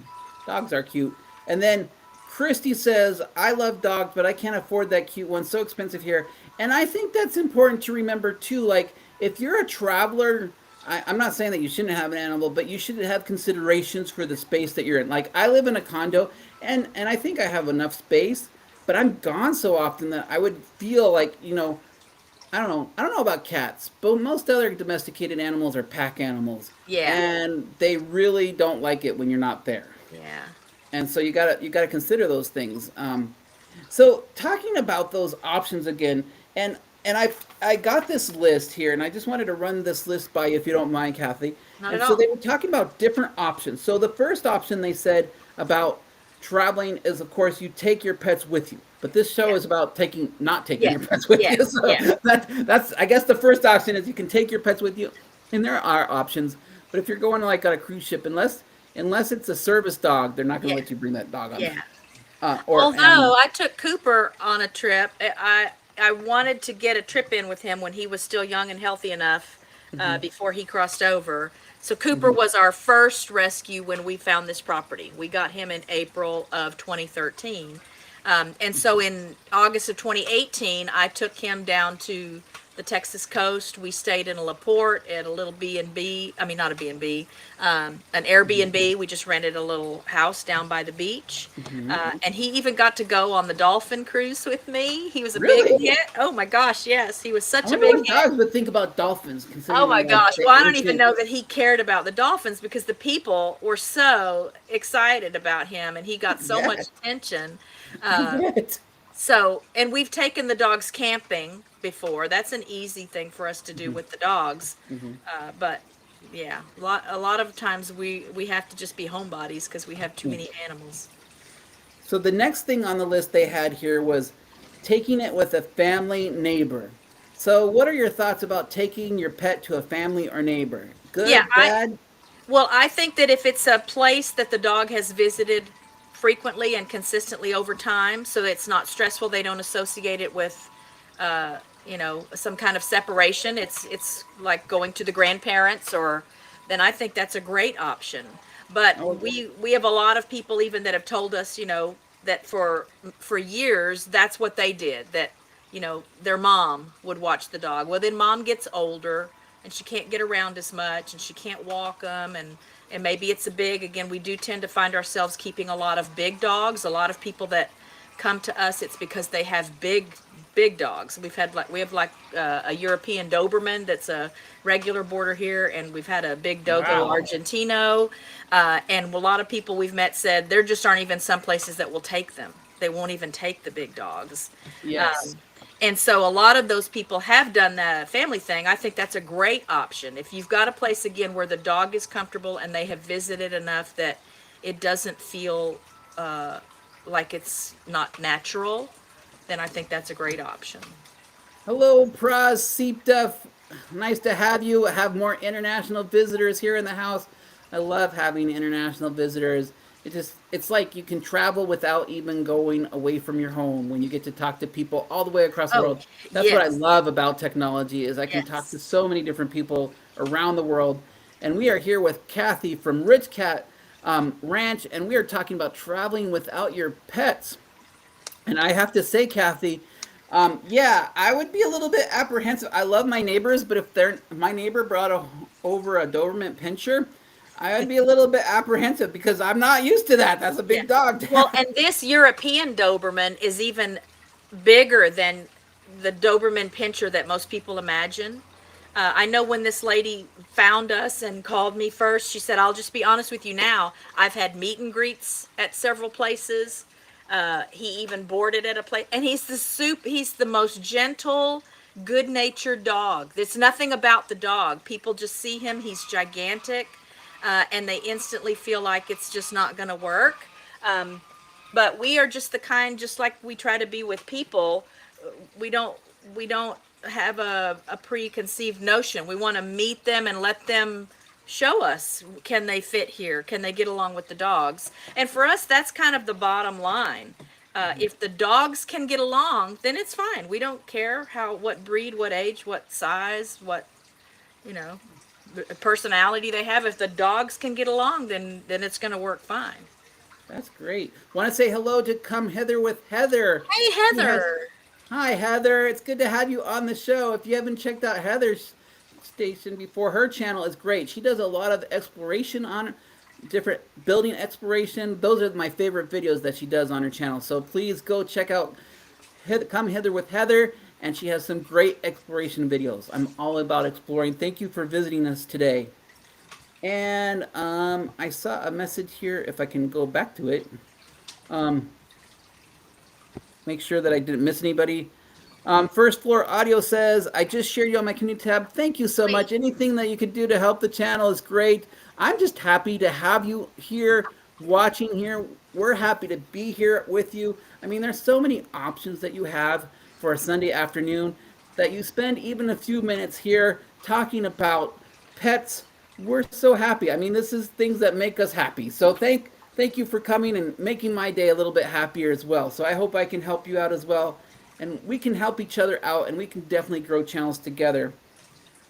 Dogs are cute. And then Christy says, I love dogs, but I can't afford that cute one. So expensive here. And I think that's important to remember too. Like if you're a traveler, I'm not saying that you shouldn't have an animal, but you should have considerations for the space that you're in. Like I live in a condo, and I think I have enough space, but I'm gone so often that I would feel like I don't know. I don't know about cats, but most other domesticated animals are pack animals, Yeah. and they really don't like it when you're not there. Yeah. And so you gotta consider those things. So talking about those options again, and I got this list here, and I just wanted to run this list by you if you don't mind, Kathy. Not at And so all. they were talking about different options. So the first option they said about traveling is, of course, you take your pets with you. But this show Yeah. is about not taking Yeah. your pets with Yeah. you. So Yeah. that's I guess the first option is you can take your pets with you, and there are options. But if you're going like on a cruise ship, unless it's a service dog, they're not going to Yeah. let you bring that dog on there Yeah. or Although animal. I took Cooper on a trip, I wanted to get a trip in with him when he was still young and healthy enough before he crossed over. So Cooper was our first rescue when we found this property. We got him in April of 2013. And so in August of 2018, I took him down to the Texas coast. We stayed in a Laporte at a little B&B. I mean, not a B&B, an Airbnb. We just rented a little house down by the beach. And he even got to go on the dolphin cruise with me. He was a big Really? hit. Oh my gosh, yes. He was I such a wonder big what hit. dogs would think about dolphins, Oh considering my like gosh. the Well, I don't even ancient. know that he cared about the dolphins because the people were so excited about him and he got so much Yeah, attention. I bet. So, and we've taken the dogs camping before. That's an easy thing for us to do with the dogs. But yeah, a lot of times we have to just be homebodies because we have too many animals. So the next thing on the list they had here was taking it with a family neighbor. So what are your thoughts about taking your pet to a family or neighbor? Yeah, Good, bad? well, I think that if it's a place that the dog has visited frequently and consistently over time, so that it's not stressful, they don't associate it with, some kind of separation. It's like going to the grandparents, or then I think that's a great option. But Oh, we have a lot of people even that have told us, that for years that's what they did. That their mom would watch the dog. Well, then mom gets older and she can't get around as much and she can't walk them and maybe it's a big again we do tend to find ourselves keeping a lot of big dogs. A lot of people that come to us, it's because they have big dogs. We have a European Doberman that's a regular boarder here, and we've had a big Dogo wow. Argentino, and a lot of people we've met said there just aren't even some places that will take them. They won't even take the big dogs. Yes. And so a lot of those people have done the family thing. I think that's a great option. If you've got a place again where the dog is comfortable and they have visited enough that it doesn't feel like it's not natural, then I think that's a great option. Hello, Praz Seepta. Nice to have you. Have more international visitors here in the house. I love having international visitors. It's like you can travel without even going away from your home when you get to talk to people all the way across the Oh, world. That's what I yes, love about technology is I can talk to yes. so many different people around the world. And we are here with Kathy from Rich Cat Ranch, and we are talking about traveling without your pets. And I have to say, Kathy, yeah, I would be a little bit apprehensive. I love my neighbors, but if my neighbor brought over a Doberman Pinscher, I would be a little bit apprehensive because I'm not used to that. That's a Yeah. big dog to Well, have. and this European Doberman is even bigger than the Doberman Pinscher that most people imagine. I know when this lady found us and called me first, she said, I'll just be honest with you now. I've had meet and greets at several places. He even boarded at a place, and he's the most gentle, good-natured dog. There's nothing about the dog. People just see him, he's gigantic, and they instantly feel like it's just not going to work. Um, but we are just the kind, just like we try to be with people. We don't have a preconceived notion. We want to meet them and let them show us, can they fit here, can they get along with the dogs. And for us, that's kind of the bottom line. If the dogs can get along, then it's fine. We don't care what breed, what age, what size, what you know personality they have. If the dogs can get along, then it's going to work fine. That's great. Want to say hello to Come Heather with Heather. Hey, She has. Heather. Hi, Heather. It's good to have you on the show. If you haven't checked out Heather's, station before. Her channel is great. She does a lot of exploration on different building exploration. Those are my favorite videos that she does on her channel. So please go check out Come Hither with Heather, and she has some great exploration videos. I'm all about exploring. Thank you for visiting us today. And I saw a message here, if I can go back to it. Um, make sure that I didn't miss anybody. First Floor Audio says, I just shared you on my community tab. Thank you so Sweet. much. Anything that you can do to help the channel is great. I'm just happy to have you here watching here. We're happy to be here with you. I mean, there's so many options that you have for a Sunday afternoon that you spend even a few minutes here talking about pets. We're so happy. I mean, this is things that make us happy. So thank you for coming and making my day a little bit happier as well. So I hope I can help you out as well, and we can help each other out, and we can definitely grow channels together.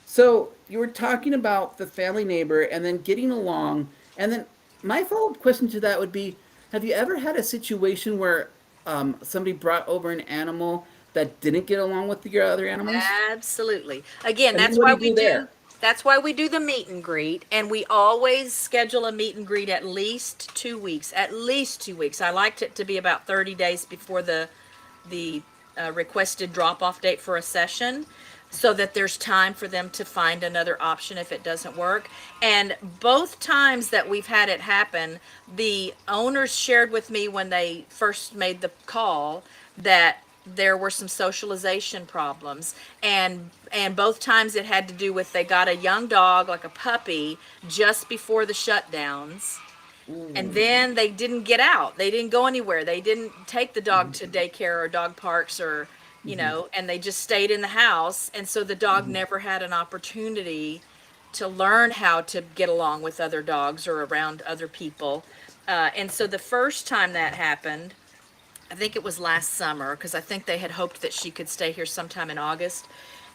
So you were talking about the family neighbor and then getting along, and then my follow-up question to that would be, have you ever had a situation where somebody brought over an animal that didn't get along with your other animals? Absolutely. Again, And then that's what do why you we do do there? that's why we do the meet and greet, and we always schedule a meet and greet at least 2 weeks. At least 2 weeks. I liked it to be about 30 days before the requested drop-off date for a session, so that there's time for them to find another option if it doesn't work. And both times that we've had it happen, the owners shared with me when they first made the call that there were some socialization problems, and both times it had to do with they got a young dog, like a puppy, just before the shutdowns, and Ooh. then they didn't get out. They didn't go anywhere. They didn't take the dog to daycare or dog parks or, Hmm. and they just stayed in the house. And so the dog Hmm. never had an opportunity to learn how to get along with other dogs or around other people. And so the first time that happened, I think it was last summer, because I think they had hoped that she could stay here sometime in August.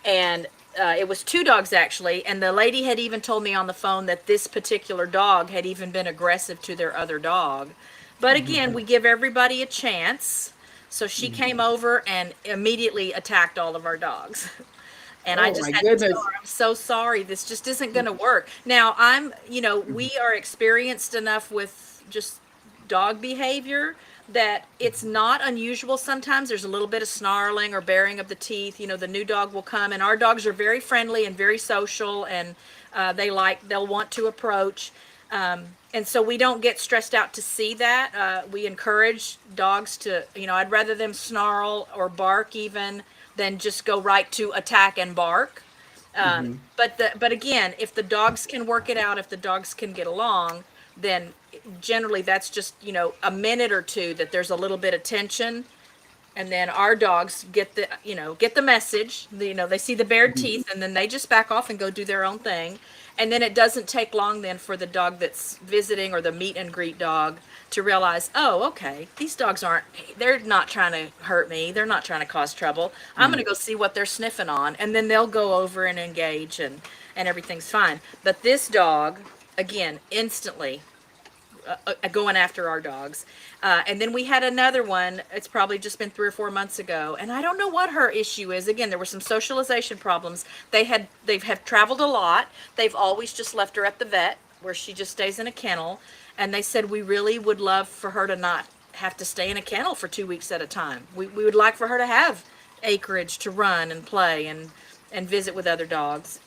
And it was two dogs actually, and the lady had even told me on the phone that this particular dog had even been aggressive to their other dog. But again, we give everybody a chance. So she came over and immediately attacked all of our dogs. And I Oh just my had to tell goodness. her, I'm so sorry. This just isn't going to work. Now, we are experienced enough with just dog behavior that it's not unusual. Sometimes there's a little bit of snarling or baring of the teeth. The new dog will come, and our dogs are very friendly and very social, and they'll want to approach. And so we don't get stressed out to see that. We encourage dogs to, I'd rather them snarl or bark even than just go right to attack and bark. Hmm. But again, if the dogs can work it out, if the dogs can get along, then generally that's just, a minute or two that there's a little bit of tension, and then our dogs get the message. They see the bared teeth, and then they just back off and go do their own thing. And then it doesn't take long then for the dog that's visiting, or the meet and greet dog, to realize, oh, okay, these dogs they're not trying to hurt me, they're not trying to cause trouble, I'm going to go see what they're sniffing on. And then they'll go over and engage, and everything's fine. But this dog, again, instantly going after our dogs. And then we had another one. It's probably just been 3 or 4 months ago, and I don't know what her issue is. Again, there were some socialization problems. They've traveled a lot. They've always just left her at the vet, where she just stays in a kennel. And they said, we really would love for her to not have to stay in a kennel for 2 weeks at a time. We would like for her to have acreage to run and play and visit with other dogs.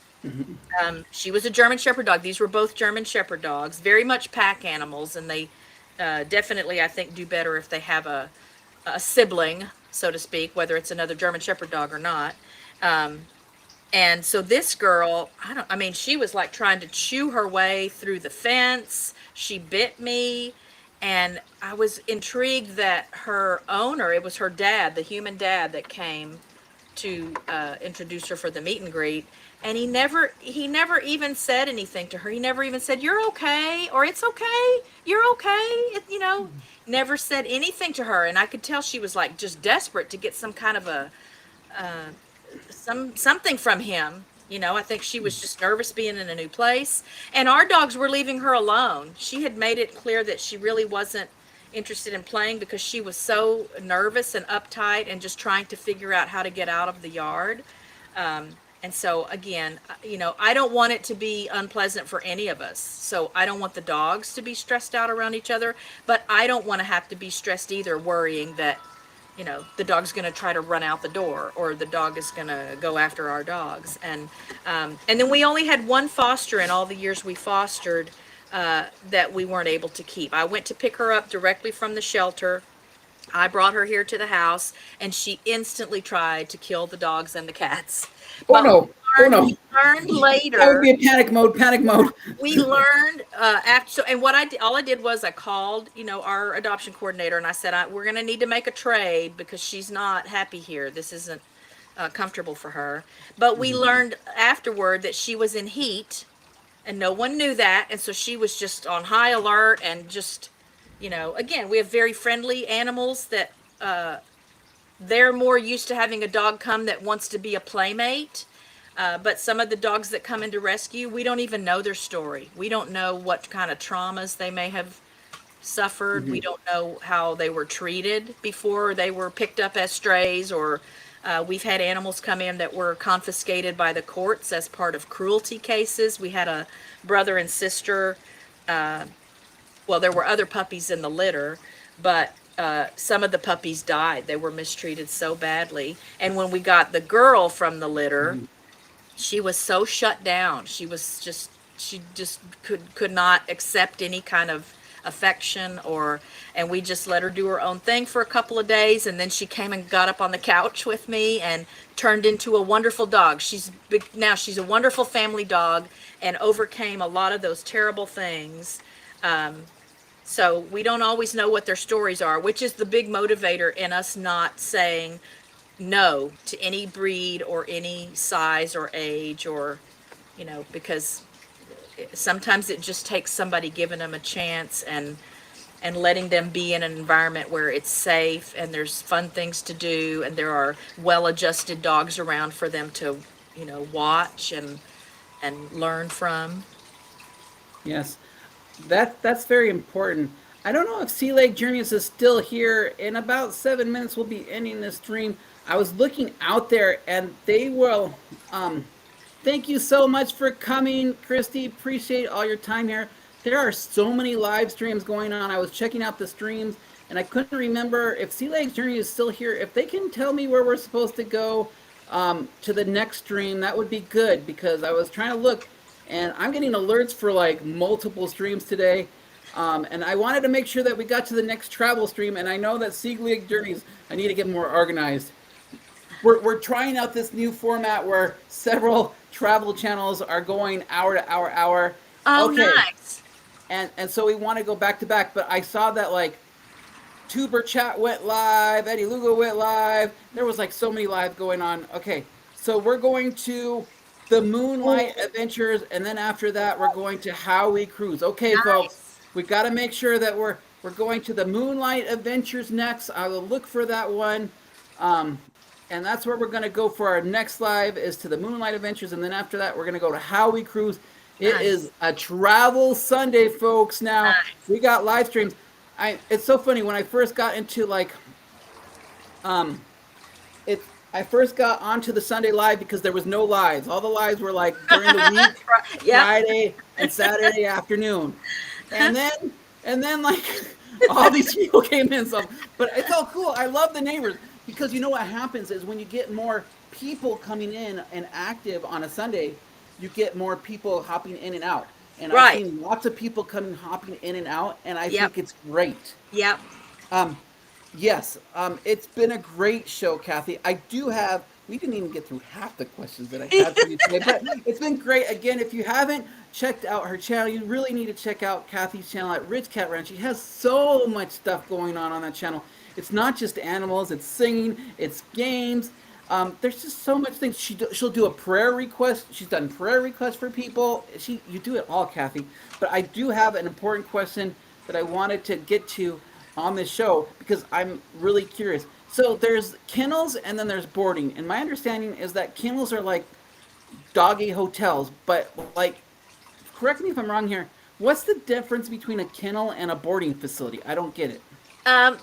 She was a German Shepherd dog. These were both German Shepherd dogs, very much pack animals, and they definitely, I think, do better if they have a sibling, so to speak, whether it's another German Shepherd dog or not. Um, and so this girl, she was like trying to chew her way through the fence. She bit me, and I was intrigued that her owner, it was her dad, the human dad, that came to introduce her for the meet and greet, and he never even said anything to her. He never even said, you're okay, or it's okay, you're okay, never said anything to her. And I could tell she was like just desperate to get some kind of something from him. I think she was just nervous being in a new place, and our dogs were leaving her alone. She had made it clear that she really wasn't interested in playing because she was so nervous and uptight and just trying to figure out how to get out of the yard. And so again, I don't want it to be unpleasant for any of us. So I don't want the dogs to be stressed out around each other, but I don't want to have to be stressed either, worrying that, the dog's going to try to run out the door or the dog is going to go after our dogs. And then we only had one foster in all the years we fostered that we weren't able to keep. I went to pick her up directly from the shelter. I brought her here to the house, and she instantly tried to kill the dogs and the cats. Oh But no! Oh no! we learned That would later. be a panic mode. Panic mode. We learned after. So, and what I did, all I did was I called, our adoption coordinator, and I said, we're going to need to make a trade because she's not happy here. This isn't comfortable for her. But we learned afterward that she was in heat, and no one knew that, and so she was just on high alert and just, again, we have very friendly animals that they're more used to having a dog come that wants to be a playmate. But some of the dogs that come into rescue, we don't even know their story. We don't know what kind of traumas they may have suffered. We don't know how they were treated before they were picked up as strays, or we've had animals come in that were confiscated by the courts as part of cruelty cases. We had a brother and sister. Well, there were other puppies in the litter, but some of the puppies died. They were mistreated so badly. And when we got the girl from the litter, she was so shut down. She just could not accept any kind of affection, and we just let her do her own thing for a couple of days, and then she came and got up on the couch with me and turned into a wonderful dog. She's big now. She's a wonderful family dog and overcame a lot of those terrible things. So we don't always know what their stories are, which is the big motivator in us not saying no to any breed or any size or age, or, because sometimes it just takes somebody giving them a chance and letting them be in an environment where it's safe and there's fun things to do and there are well-adjusted dogs around for them to, watch and learn from. Yes, that's very important. I don't know if Sea Lake Journeys is still here. In about 7 minutes, we'll be ending this stream. I was looking out there, and they will. Thank you so much for coming, Christy. Appreciate all your time here. There are so many live streams going on. I was checking out the streams, and I couldn't remember if Sea Lake Journey is still here. If they can tell me where we're supposed to go to the next stream, that would be good, because I was trying to look, and I'm getting alerts for like multiple streams today. And I wanted to make sure that we got to the next travel stream, and I know that Sea Lake Journeys, I need to get more organized. We're trying out this new format where several travel channels are going hour to hour. Oh, okay. Nice. And so we want to go back to back, but I saw that like Tuber Chat went live, Eddie Lugo went live. There was like so many live going on. Okay, so we're going to the Moonlight Adventures, and then after that we're going to How We Cruise. Okay, Nice. folks, we got to make sure that we're going to the Moonlight Adventures next. I will look for that one. And that's where we're going to go for our next live, is to the Moonlight Adventures. And then after that, we're going to go to How We Cruise. It is a travel Sunday, folks. Now, we got live streams. It's so funny. When I first got into like, I first got onto the Sunday live because there was no lives. All the lives were like during the week, Yep. Friday and Saturday afternoon. And then like all these people came in. So, but it's all cool. I love the neighbors. Because you know what happens is when you get more people coming in and active on a Sunday, you get more people hopping in and out. And I've seen lots of people hopping in and out, and I think it's great. Yep. Yes, it's been a great show, Kathy. We didn't even get through half the questions that I had for you today, but it's been great. Again, if you haven't checked out her channel, you really need to check out Kathy's channel at Rich Cat Ranch. She has so much stuff going on that channel. It's not just animals, it's singing, it's games. There's just so much things. She'll do a prayer request. She's done prayer requests for people. You do it all, Kathy. But I do have an important question that I wanted to get to on this show because I'm really curious. So there's kennels and then there's boarding. And my understanding is that kennels are like doggy hotels. But like, correct me if I'm wrong here, what's the difference between a kennel and a boarding facility? I don't get it.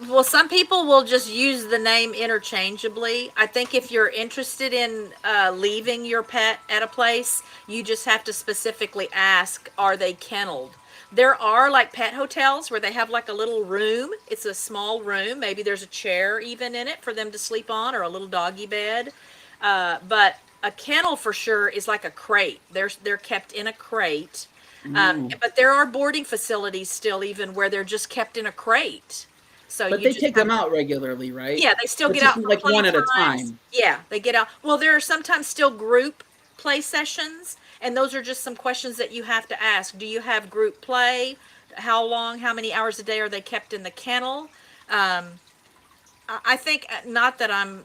Well, some people will just use the name interchangeably. I think if you're interested in leaving your pet at a place, you just have to specifically ask, are they kenneled? There are like pet hotels where they have like a little room. It's a small room. Maybe there's a chair even in it for them to sleep on, or a little doggy bed. But a kennel for sure is like a crate. They're kept in a crate. But there are boarding facilities still even where they're just kept in a crate. So But you they just take have them to, out regularly, right? yeah, they still It's get just out for like one at a playtimes. time. Yeah, they get out. Well, there are sometimes still group play sessions, and those are just some questions that you have to ask. Do you have group play? How long, how many hours a day are they kept in the kennel? I think, not that I'm,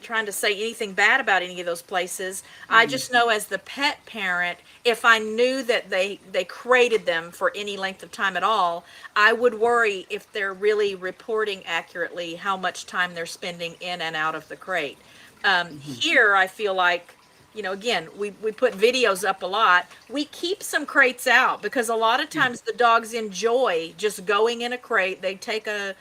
trying to say anything bad about any of those places. I just know as the pet parent, if I knew that they crated them for any length of time at all, I would worry if they're really reporting accurately how much time they're spending in and out of the crate. Here, I feel like, again, we put videos up a lot. We keep some crates out because a lot of times the dogs enjoy just going in a crate. They take an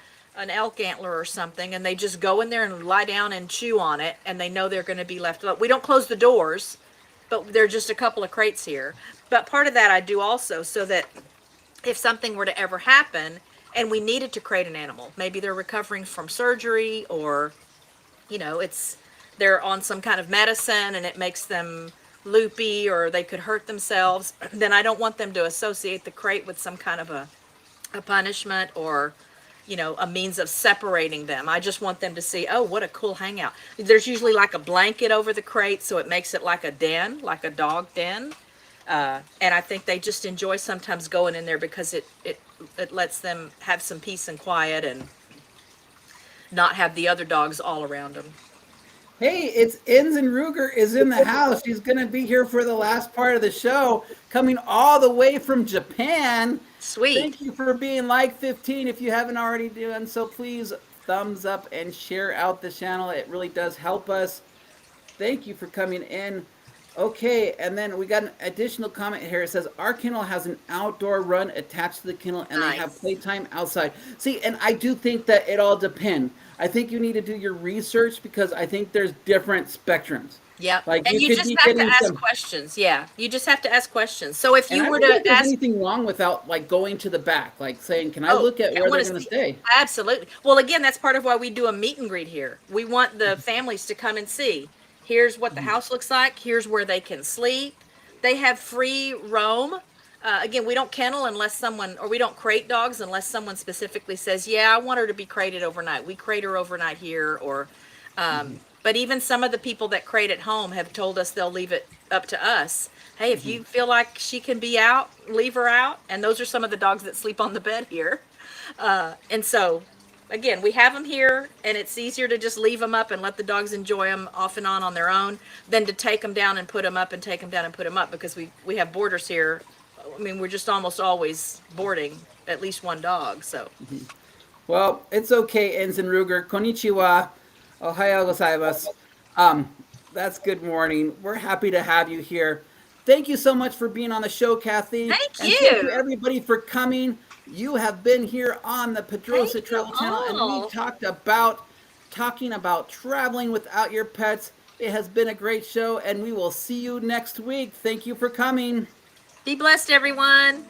elk antler or something, and they just go in there and lie down and chew on it, and they know they're going to be left alone. We don't close the doors, but there are just a couple of crates here. But part of that I do also so that if something were to ever happen and we needed to crate an animal, maybe they're recovering from surgery, or it's they're on some kind of medicine and it makes them loopy, or they could hurt themselves, then I don't want them to associate the crate with some kind of a punishment, or a means of separating them. I just want them to see, oh, what a cool hangout. There's usually like a blanket over the crate, so it makes it like a den, like a dog den. And I think they just enjoy sometimes going in there because it lets them have some peace and quiet and not have the other dogs all around them. Hey, it's Ensign Ruger is in the house. She's going to be here for the last part of the show, coming all the way from Japan. Sweet. Thank you for being like 15. If you haven't already done so, please thumbs up and share out the channel. It really does help us. Thank you for coming in. Okay, and then we got an additional comment here. It says, our kennel has an outdoor run attached to the kennel and they have Nice. playtime outside. See, and I do think that it all depends. I think you need to do your research because I think there's different spectrums. Yep. Like And you you could just be have to getting ask some, questions. Yeah. You just have to ask questions. So if and you I were don't think to there's ask, anything wrong without like going to the back, like saying, can I oh, look at I where they're want to going to see. stay? Absolutely. Well, again, that's part of why we do a meet and greet here. We want the families to come and see. Here's what the house looks like. Here's where they can sleep. They have free roam. Again, we don't kennel unless someone, or we don't crate dogs unless someone specifically says, yeah, I want her to be crated overnight. We crate her overnight here, or, but even some of the people that crate at home have told us they'll leave it up to us. Hey, if you feel like she can be out, leave her out. And those are some of the dogs that sleep on the bed here. And so, again, we have them here, and it's easier to just leave them up and let the dogs enjoy them off and on their own than to take them down and put them up and take them down and put them up, because we have boarders here. I mean, we're just almost always boarding at least one dog. So, Well, it's okay, Ensign Ruger. Konnichiwa. Ohayou gozaimasu. That's good morning. We're happy to have you here. Thank you so much for being on the show, Kathy. thank And thank you, you. everybody, for coming. You have been here on the Thank Pedroza you Travel Channel, and we've all. talking about traveling without your pets. It has been a great show, and we will see you next week. Thank you for coming. Be blessed, everyone.